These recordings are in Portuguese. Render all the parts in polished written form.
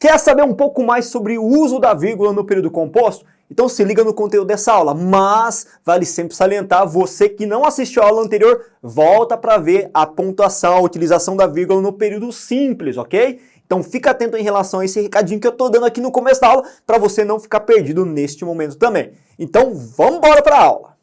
Quer saber um pouco mais sobre o uso da vírgula no período composto? Então se liga no conteúdo dessa aula, mas vale sempre salientar, você que não assistiu a aula anterior, volta para ver a pontuação, a utilização da vírgula no período simples, ok? Então fica atento em relação a esse recadinho que eu estou dando aqui no começo da aula, para você não ficar perdido neste momento também. Então vamos embora para a aula!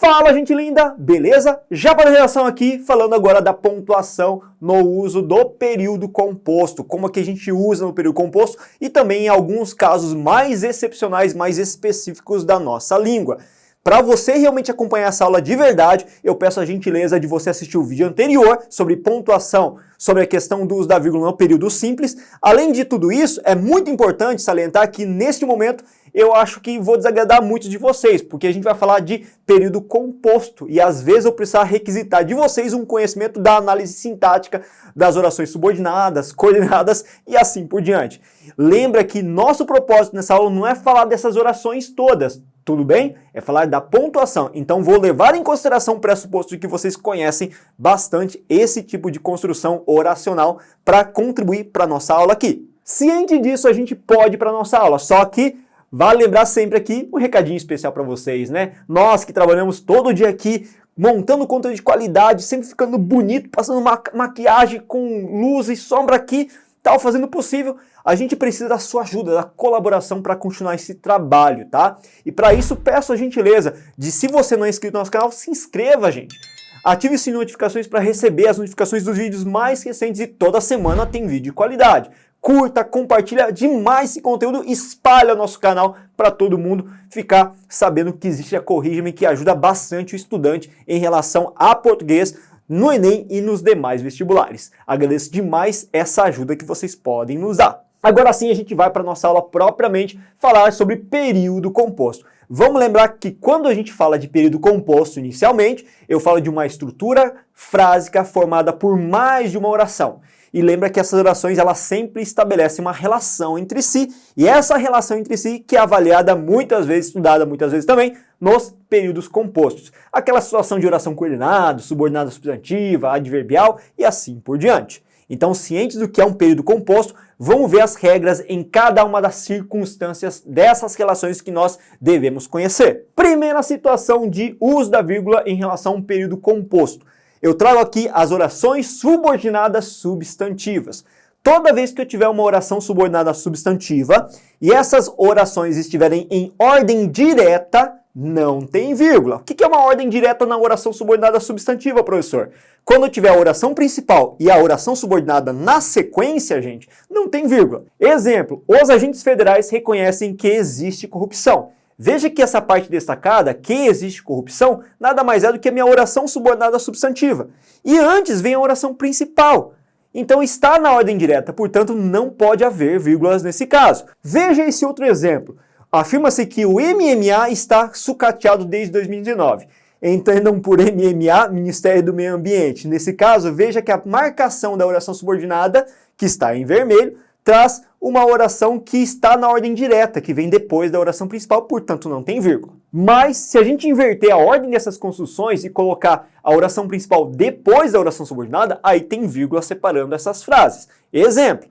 Fala, gente linda, beleza? Já para a redação aqui, falando agora da pontuação no uso do período composto, como é que a gente usa no período composto e também em alguns casos mais excepcionais, mais específicos da nossa língua. Para você realmente acompanhar essa aula de verdade, eu peço a gentileza de você assistir o vídeo anterior sobre pontuação, sobre a questão do uso da vírgula no período simples. Além de tudo isso, é muito importante salientar que neste momento eu acho que vou desagradar muitos de vocês, porque a gente vai falar de período composto e às vezes eu precisar requisitar de vocês um conhecimento da análise sintática das orações subordinadas, coordenadas e assim por diante. Lembra que nosso propósito nessa aula não é falar dessas orações todas, tudo bem? É falar da pontuação. Então vou levar em consideração o pressuposto de que vocês conhecem bastante esse tipo de construção oracional para contribuir para a nossa aula aqui. Ciente disso, a gente pode ir para a nossa aula, só que vale lembrar sempre aqui um recadinho especial para vocês, né? Nós que trabalhamos todo dia aqui, montando conteúdo de qualidade, sempre ficando bonito, passando maquiagem com luz e sombra aqui, tal, fazendo o possível, a gente precisa da sua ajuda, da colaboração para continuar esse trabalho, tá? E para isso peço a gentileza de, se você não é inscrito no nosso canal, se inscreva, gente. Ative o sininho de notificações para receber as notificações dos vídeos mais recentes e toda semana tem vídeo de qualidade. Curta, compartilha demais esse conteúdo, espalha o nosso canal para todo mundo ficar sabendo que existe a Corrija-me, que ajuda bastante o estudante em relação a português no Enem e nos demais vestibulares. Agradeço demais essa ajuda que vocês podem nos dar. Agora sim a gente vai para a nossa aula propriamente falar sobre período composto. Vamos lembrar que quando a gente fala de período composto inicialmente, eu falo de uma estrutura frásica formada por mais de uma oração. E lembra que essas orações elas sempre estabelecem uma relação entre si, e essa relação entre si que é avaliada muitas vezes, estudada muitas vezes também, nos períodos compostos. Aquela situação de oração coordenada, subordinada substantiva, adverbial e assim por diante. Então, cientes do que é um período composto, vamos ver as regras em cada uma das circunstâncias dessas relações que nós devemos conhecer. Primeira situação de uso da vírgula em relação a um período composto. Eu trago aqui as orações subordinadas substantivas. Toda vez que eu tiver uma oração subordinada substantiva e essas orações estiverem em ordem direta, não tem vírgula. O que é uma ordem direta na oração subordinada substantiva, professor? Quando eu tiver a oração principal e a oração subordinada na sequência, gente, não tem vírgula. Exemplo, os agentes federais reconhecem que existe corrupção. Veja que essa parte destacada, que existe corrupção, nada mais é do que a minha oração subordinada substantiva. E antes vem a oração principal. Então está na ordem direta, portanto não pode haver vírgulas nesse caso. Veja esse outro exemplo. Afirma-se que o MMA está sucateado desde 2019. Entendam por MMA, Ministério do Meio Ambiente. Nesse caso, veja que a marcação da oração subordinada, que está em vermelho, traz uma oração que está na ordem direta, que vem depois da oração principal, portanto não tem vírgula. Mas se a gente inverter a ordem dessas construções e colocar a oração principal depois da oração subordinada, aí tem vírgula separando essas frases. Exemplo,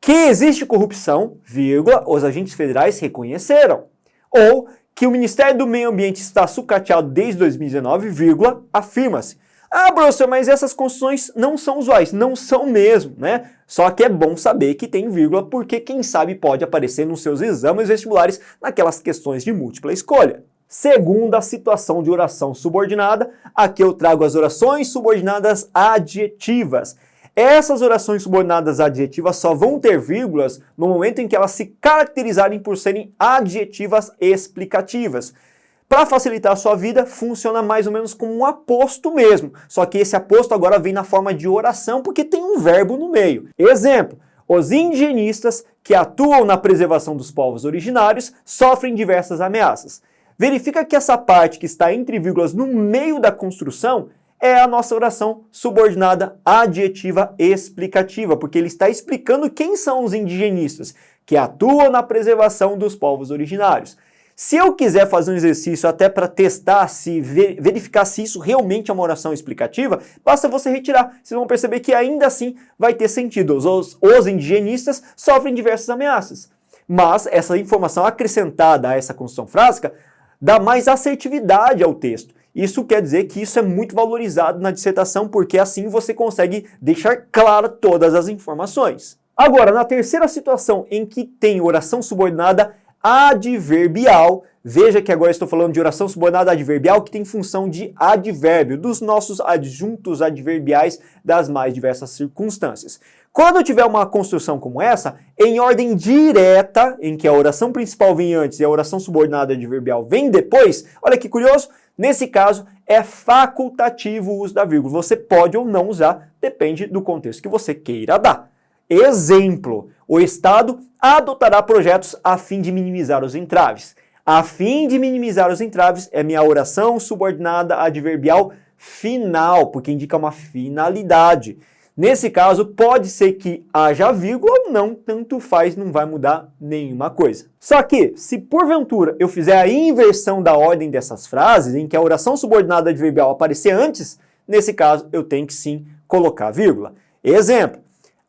que existe corrupção, vírgula, os agentes federais reconheceram. Ou que o Ministério do Meio Ambiente está sucateado desde 2019, vírgula, afirma-se. Ah, professor, mas essas construções não são usuais. Não são mesmo, né? Só que é bom saber que tem vírgula, porque quem sabe pode aparecer nos seus exames vestibulares naquelas questões de múltipla escolha. Segunda situação de oração subordinada, aqui eu trago as orações subordinadas adjetivas. Essas orações subordinadas adjetivas só vão ter vírgulas no momento em que elas se caracterizarem por serem adjetivas explicativas. Para facilitar a sua vida, funciona mais ou menos como um aposto mesmo. Só que esse aposto agora vem na forma de oração porque tem um verbo no meio. Exemplo, os indigenistas que atuam na preservação dos povos originários sofrem diversas ameaças. Verifica que essa parte que está entre vírgulas no meio da construção é a nossa oração subordinada adjetiva explicativa, porque ele está explicando quem são os indigenistas que atuam na preservação dos povos originários. Se eu quiser fazer um exercício até para testar, verificar se isso realmente é uma oração explicativa, basta você retirar. Vocês vão perceber que ainda assim vai ter sentido. Os indigenistas sofrem diversas ameaças. Mas essa informação acrescentada a essa construção frásica dá mais assertividade ao texto. Isso quer dizer que isso é muito valorizado na dissertação, porque assim você consegue deixar clara todas as informações. Agora, na terceira situação em que tem oração subordinada adverbial, veja que agora estou falando de oração subordinada adverbial que tem função de advérbio, dos nossos adjuntos adverbiais das mais diversas circunstâncias. Quando eu tiver uma construção como essa, em ordem direta, em que a oração principal vem antes e a oração subordinada adverbial vem depois, olha que curioso, nesse caso é facultativo o uso da vírgula. Você pode ou não usar, depende do contexto que você queira dar. Exemplo, o Estado adotará projetos a fim de minimizar os entraves. A fim de minimizar os entraves é minha oração subordinada adverbial final, porque indica uma finalidade. Nesse caso, pode ser que haja vírgula ou não, tanto faz, não vai mudar nenhuma coisa. Só que, se porventura eu fizer a inversão da ordem dessas frases, em que a oração subordinada adverbial aparecer antes, nesse caso eu tenho que sim colocar vírgula. Exemplo,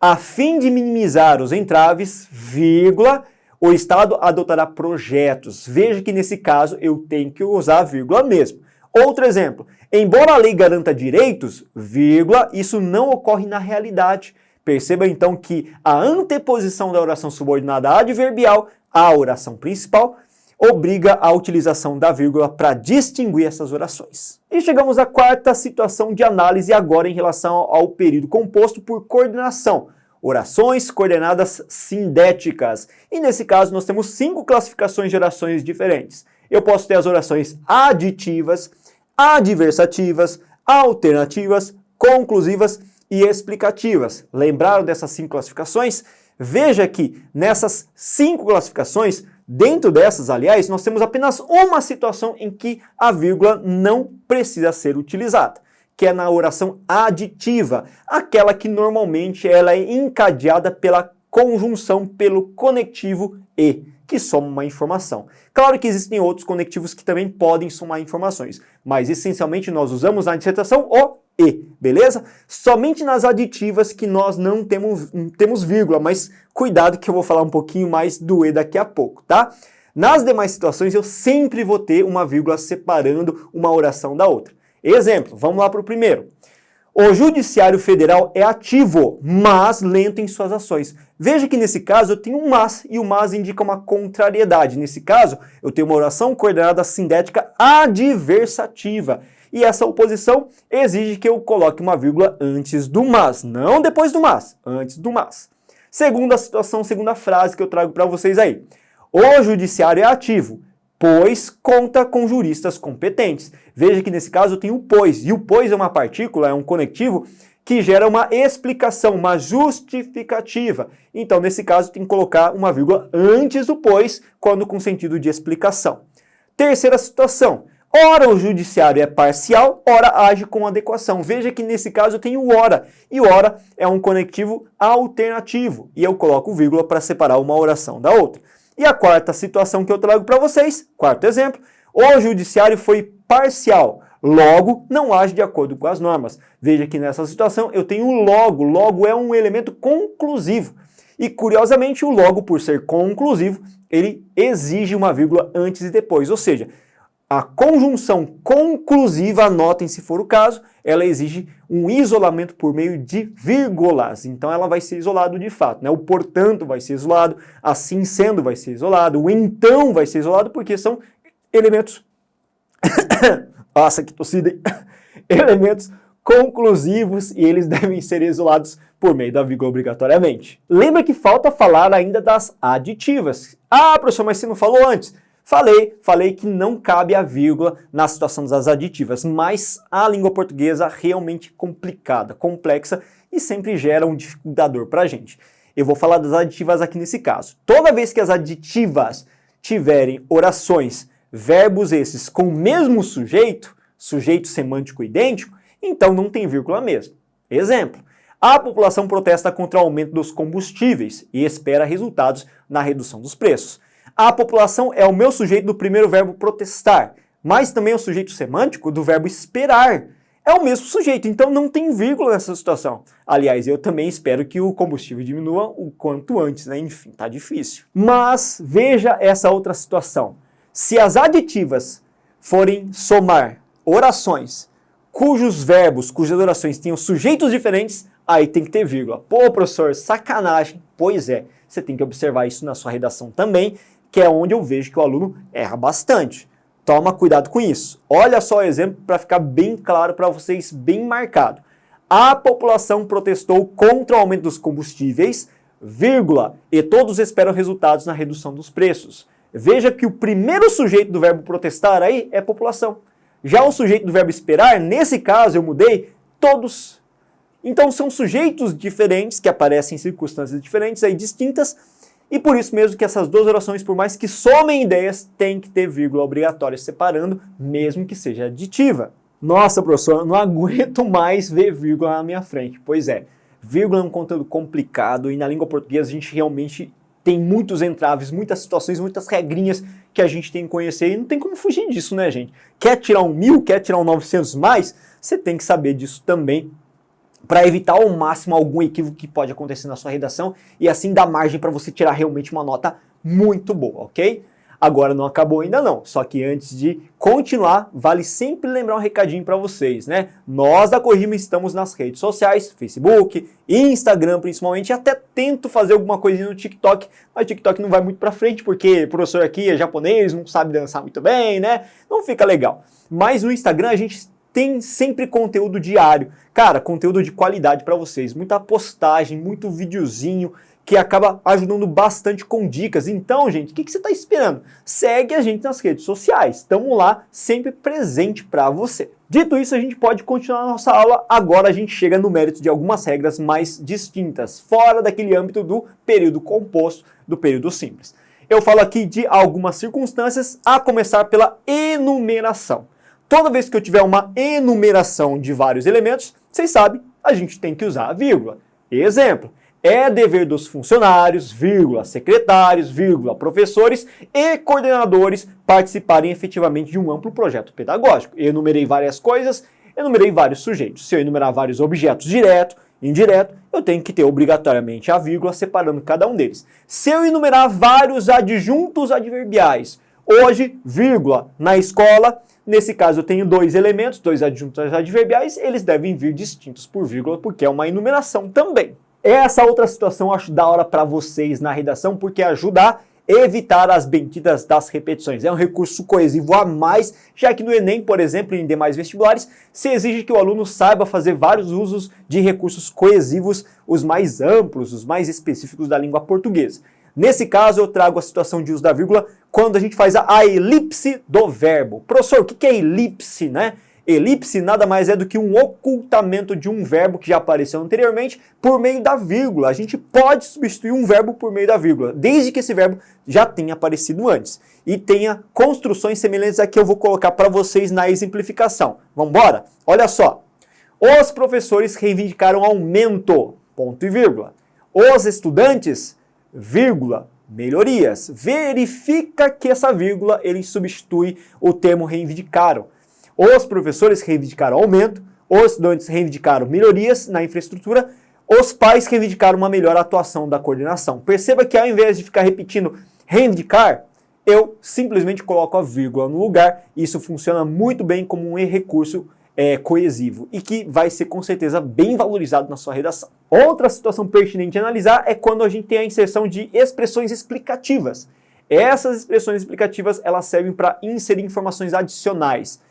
a fim de minimizar os entraves, vírgula, o Estado adotará projetos. Veja que nesse caso eu tenho que usar a vírgula mesmo. Outro exemplo, embora a lei garanta direitos, vírgula, isso não ocorre na realidade. Perceba então que a anteposição da oração subordinada adverbial à oração principal obriga a utilização da vírgula para distinguir essas orações. E chegamos à quarta situação de análise agora em relação ao período composto por coordenação. Orações coordenadas sindéticas. E nesse caso nós temos 5 classificações de orações diferentes. Eu posso ter as orações aditivas, adversativas, alternativas, conclusivas e explicativas. Lembraram dessas 5 classificações? Veja que nessas 5 classificações, dentro dessas, aliás, nós temos apenas uma situação em que a vírgula não precisa ser utilizada, que é na oração aditiva, aquela que normalmente ela é encadeada pela conjunção pelo conectivo e, que soma uma informação. Claro que existem outros conectivos que também podem somar informações, mas essencialmente nós usamos na dissertação o e, beleza? Somente nas aditivas que nós não temos vírgula, mas cuidado que eu vou falar um pouquinho mais do e daqui a pouco, tá? Nas demais situações eu sempre vou ter uma vírgula separando uma oração da outra. Exemplo, vamos lá para o primeiro. O Judiciário Federal é ativo, mas lento em suas ações. Veja que nesse caso eu tenho um mas, e o mas indica uma contrariedade. Nesse caso, eu tenho uma oração coordenada sindética adversativa. E essa oposição exige que eu coloque uma vírgula antes do mas, não depois do mas, antes do mas. Segunda situação, segunda frase que eu trago para vocês aí. O Judiciário é ativo, pois conta com juristas competentes. Veja que nesse caso eu tenho o pois, e o pois é uma partícula, é um conectivo que gera uma explicação, uma justificativa. Então, nesse caso, tem que colocar uma vírgula antes do pois, quando com sentido de explicação. Terceira situação. Ora o judiciário é parcial, ora age com adequação. Veja que nesse caso eu tenho ora, e ora é um conectivo alternativo, e eu coloco vírgula para separar uma oração da outra. E a quarta situação que eu trago para vocês, quarto exemplo, o judiciário foi parcial, logo não age de acordo com as normas. Veja que nessa situação eu tenho o logo, logo é um elemento conclusivo. E curiosamente o logo, por ser conclusivo, ele exige uma vírgula antes e depois, ou seja, a conjunção conclusiva, anotem se for o caso, ela exige um isolamento por meio de vírgulas. Então ela vai ser isolado de fato, né? O portanto vai ser isolado, assim sendo vai ser isolado, o então vai ser isolado, porque são elementos... Nossa, que tossida, hein? Elementos conclusivos e eles devem ser isolados por meio da vírgula obrigatoriamente. Lembra que falta falar ainda das aditivas. Ah, professor, mas você não falou antes? Falei que não cabe a vírgula na situação das aditivas, mas a língua portuguesa é realmente complicada, complexa e sempre gera um dificultador para a gente. Eu vou falar das aditivas aqui nesse caso. Toda vez que as aditivas tiverem orações, verbos esses com o mesmo sujeito, sujeito semântico idêntico, então não tem vírgula mesmo. Exemplo, a população protesta contra o aumento dos combustíveis e espera resultados na redução dos preços. A população é o meu sujeito do primeiro verbo protestar, mas também é o sujeito semântico do verbo esperar. É o mesmo sujeito, então não tem vírgula nessa situação. Aliás, eu também espero que o combustível diminua o quanto antes, né? Enfim, tá difícil. Mas veja essa outra situação. Se as aditivas forem somar orações cujas orações tenham sujeitos diferentes, aí tem que ter vírgula. Pô, professor, sacanagem. Pois é, você tem que observar isso na sua redação também, que é onde eu vejo que o aluno erra bastante. Toma cuidado com isso. Olha só o exemplo para ficar bem claro para vocês, bem marcado. A população protestou contra o aumento dos combustíveis, vírgula, e todos esperam resultados na redução dos preços. Veja que o primeiro sujeito do verbo protestar aí é população. Já o sujeito do verbo esperar, nesse caso eu mudei, todos. Então são sujeitos diferentes que aparecem em circunstâncias diferentes, aí distintas, e por isso mesmo que essas duas orações, por mais que somem ideias, tem que ter vírgula obrigatória separando, mesmo que seja aditiva. Nossa, professor, eu não aguento mais ver vírgula na minha frente. Pois é, vírgula é um conteúdo complicado e na língua portuguesa a gente realmente tem muitos entraves, muitas situações, muitas regrinhas que a gente tem que conhecer e não tem como fugir disso, né, gente? Quer tirar um 1000, quer tirar um 900 mais? Você tem que saber disso também, para evitar ao máximo algum equívoco que pode acontecer na sua redação e assim dar margem para você tirar realmente uma nota muito boa, ok? Agora não acabou ainda não, só que antes de continuar, vale sempre lembrar um recadinho para vocês, né? Nós da Corrima estamos nas redes sociais, Facebook, Instagram principalmente, e até tento fazer alguma coisinha no TikTok, mas o TikTok não vai muito para frente porque o professor aqui é japonês, não sabe dançar muito bem, né? Não fica legal. Mas no Instagram a gente tem sempre conteúdo diário. Cara, conteúdo de qualidade para vocês. Muita postagem, muito videozinho que acaba ajudando bastante com dicas. Então, gente, o que você está esperando? Segue a gente nas redes sociais. Estamos lá, sempre presente para você. Dito isso, a gente pode continuar a nossa aula. Agora a gente chega no mérito de algumas regras mais distintas, fora daquele âmbito do período composto, do período simples. Eu falo aqui de algumas circunstâncias, a começar pela enumeração. Toda vez que eu tiver uma enumeração de vários elementos, vocês sabem, a gente tem que usar a vírgula. Exemplo, é dever dos funcionários, vírgula, secretários, vírgula, professores e coordenadores participarem efetivamente de um amplo projeto pedagógico. Eu enumerei várias coisas, enumerei vários sujeitos. Se eu enumerar vários objetos direto, indireto, eu tenho que ter obrigatoriamente a vírgula separando cada um deles. Se eu enumerar vários adjuntos adverbiais, hoje, vírgula, na escola, nesse caso eu tenho dois elementos, dois adjuntos adverbiais, eles devem vir distintos por vírgula, porque é uma enumeração também. Essa outra situação eu acho da hora para vocês na redação, porque ajuda a evitar as benditas das repetições. É um recurso coesivo a mais, já que no Enem, por exemplo, e em demais vestibulares, se exige que o aluno saiba fazer vários usos de recursos coesivos, os mais amplos, os mais específicos da língua portuguesa. Nesse caso, eu trago a situação de uso da vírgula quando a gente faz a elipse do verbo. Professor, o que é elipse, né? Elipse nada mais é do que um ocultamento de um verbo que já apareceu anteriormente por meio da vírgula. A gente pode substituir um verbo por meio da vírgula, desde que esse verbo já tenha aparecido antes e tenha construções semelhantes a que eu vou colocar para vocês na exemplificação. Vamos embora? Olha só. Os professores reivindicaram aumento, ponto e vírgula. Os estudantes, vírgula, melhorias. Verifica que essa vírgula ele substitui o termo reivindicaram. Os professores reivindicaram aumento, os estudantes reivindicaram melhorias na infraestrutura, os pais reivindicaram uma melhor atuação da coordenação. Perceba que ao invés de ficar repetindo reivindicar, eu simplesmente coloco a vírgula no lugar. Isso funciona muito bem como um recurso coesivo e que vai ser com certeza bem valorizado na sua redação. Outra situação pertinente a analisar é quando a gente tem a inserção de expressões explicativas. Essas expressões explicativas elas servem para inserir informações adicionais.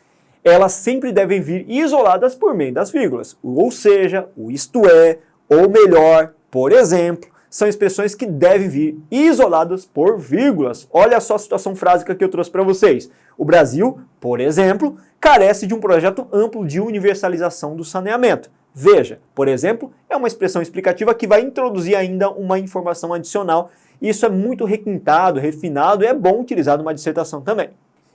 Elas sempre devem vir isoladas por meio das vírgulas. O ou seja, o isto é, ou melhor, por exemplo, são expressões que devem vir isoladas por vírgulas. Olha só a situação frásica que eu trouxe para vocês. O Brasil, por exemplo, carece de um projeto amplo de universalização do saneamento. Veja, por exemplo, é uma expressão explicativa que vai introduzir ainda uma informação adicional. Isso é muito requintado, refinado e é bom utilizar numa dissertação também.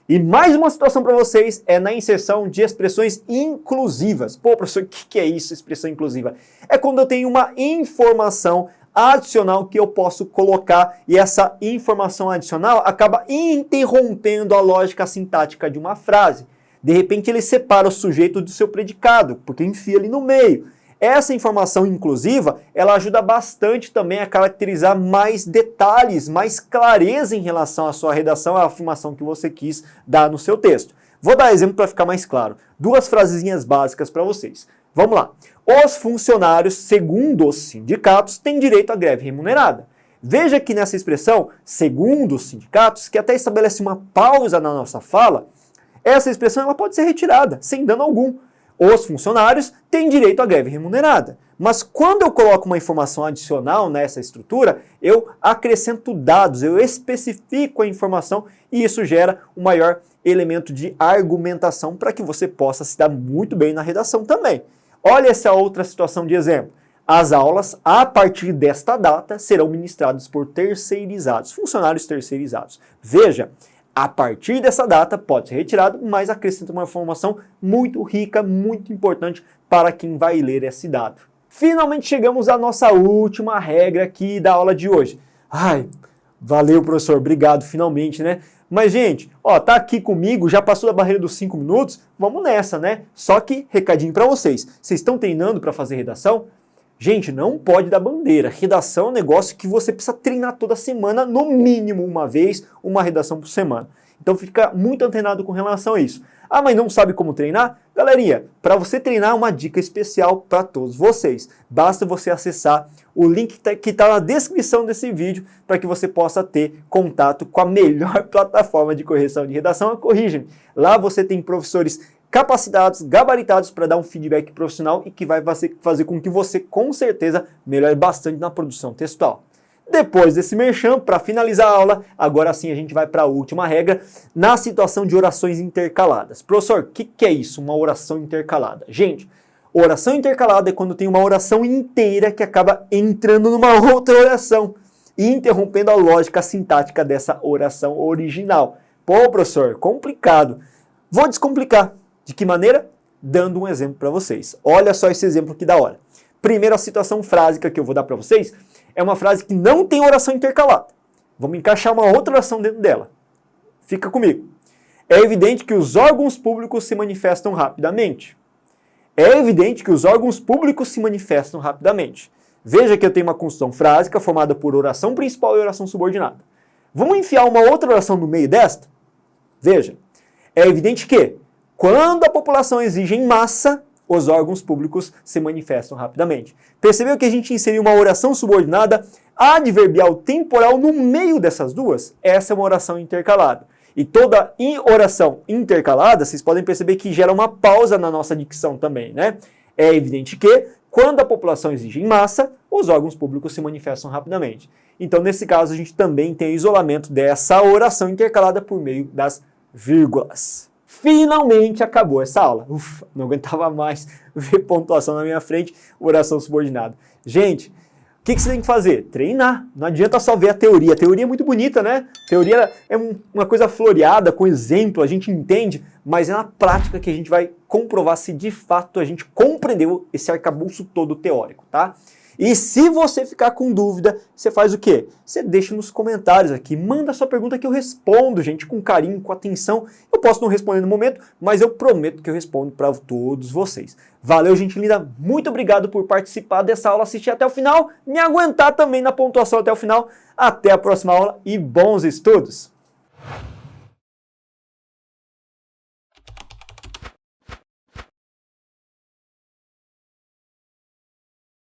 E mais uma situação para vocês é na inserção de expressões inclusivas. Pô, professor, o que é isso, expressão inclusiva? É quando eu tenho uma informação adicional que eu posso colocar e essa informação adicional acaba interrompendo a lógica sintática de uma frase. De repente ele separa o sujeito do seu predicado, porque enfia ali no meio. Essa informação inclusiva, ela ajuda bastante também a caracterizar mais detalhes, mais clareza em relação à sua redação, à afirmação que você quis dar no seu texto. Vou dar exemplo para ficar mais claro. Duas frasezinhas básicas para vocês. Vamos lá. Os funcionários, segundo os sindicatos, têm direito à greve remunerada. Veja que nessa expressão, segundo os sindicatos, que até estabelece uma pausa na nossa fala, essa expressão ela pode ser retirada, sem dano algum. Os funcionários têm direito à greve remunerada. Mas quando eu coloco uma informação adicional nessa estrutura, eu acrescento dados, eu especifico a informação e isso gera um maior elemento de argumentação para que você possa se dar muito bem na redação também. Olha essa outra situação de exemplo. As aulas, a partir desta data, serão ministradas por terceirizados, funcionários terceirizados. Veja, a partir dessa data pode ser retirado, mas acrescenta uma informação muito rica, muito importante para quem vai ler esse dado. Finalmente chegamos à nossa última regra aqui da aula de hoje. Ai, valeu professor, obrigado finalmente, né? Mas gente, ó, tá aqui comigo, já passou da barreira dos 5 minutos, vamos nessa, né? Só que, recadinho para vocês, vocês estão treinando para fazer redação? Gente, não pode dar bandeira. Redação é um negócio que você precisa treinar toda semana, no mínimo uma vez, uma redação por semana. Então fica muito antenado com relação a isso. Ah, mas não sabe como treinar? Galerinha, para você treinar, uma dica especial para todos vocês. Basta você acessar o link que está na descrição desse vídeo para que você possa ter contato com a melhor plataforma de correção de redação, a Corrige-me. Lá você tem professores capacitados, gabaritados para dar um feedback profissional e que vai fazer com que você, com certeza, melhore bastante na produção textual. Depois desse merchan, para finalizar a aula, agora sim a gente vai para a última regra, na situação de orações intercaladas. Professor, o que é isso, uma oração intercalada? Gente, oração intercalada é quando tem uma oração inteira que acaba entrando numa outra oração e interrompendo a lógica sintática dessa oração original. Pô, professor, complicado. Vou descomplicar. De que maneira? Dando um exemplo para vocês. Olha só esse exemplo que da hora. Primeiro, a situação frásica que eu vou dar para vocês é uma frase que não tem oração intercalada. Vamos encaixar uma outra oração dentro dela. Fica comigo. É evidente que os órgãos públicos se manifestam rapidamente. É evidente que os órgãos públicos se manifestam rapidamente. Veja que eu tenho uma construção frásica formada por oração principal e oração subordinada. Vamos enfiar uma outra oração no meio desta? Veja. É evidente que, quando a população exige em massa, os órgãos públicos se manifestam rapidamente. Percebeu que a gente inseriu uma oração subordinada adverbial temporal no meio dessas duas? Essa é uma oração intercalada. E toda oração intercalada, vocês podem perceber que gera uma pausa na nossa dicção também, né? É evidente que, quando a população exige em massa, os órgãos públicos se manifestam rapidamente. Então, nesse caso, a gente também tem isolamento dessa oração intercalada por meio das vírgulas. Finalmente acabou essa aula. Ufa, não aguentava mais ver pontuação na minha frente, oração subordinada. Gente, o que você tem que fazer? Treinar. Não adianta só ver a teoria. A teoria é muito bonita, né? A teoria é uma coisa floreada, com exemplo, a gente entende, mas é na prática que a gente vai comprovar se de fato a gente compreendeu esse arcabouço todo teórico, tá? E se você ficar com dúvida, você faz o quê? Você deixa nos comentários aqui, manda a sua pergunta que eu respondo, gente, com carinho, com atenção. Eu posso não responder no momento, mas eu prometo que eu respondo para todos vocês. Valeu, gente linda, muito obrigado por participar dessa aula, assistir até o final, me aguentar também na pontuação até o final. Até a próxima aula e bons estudos!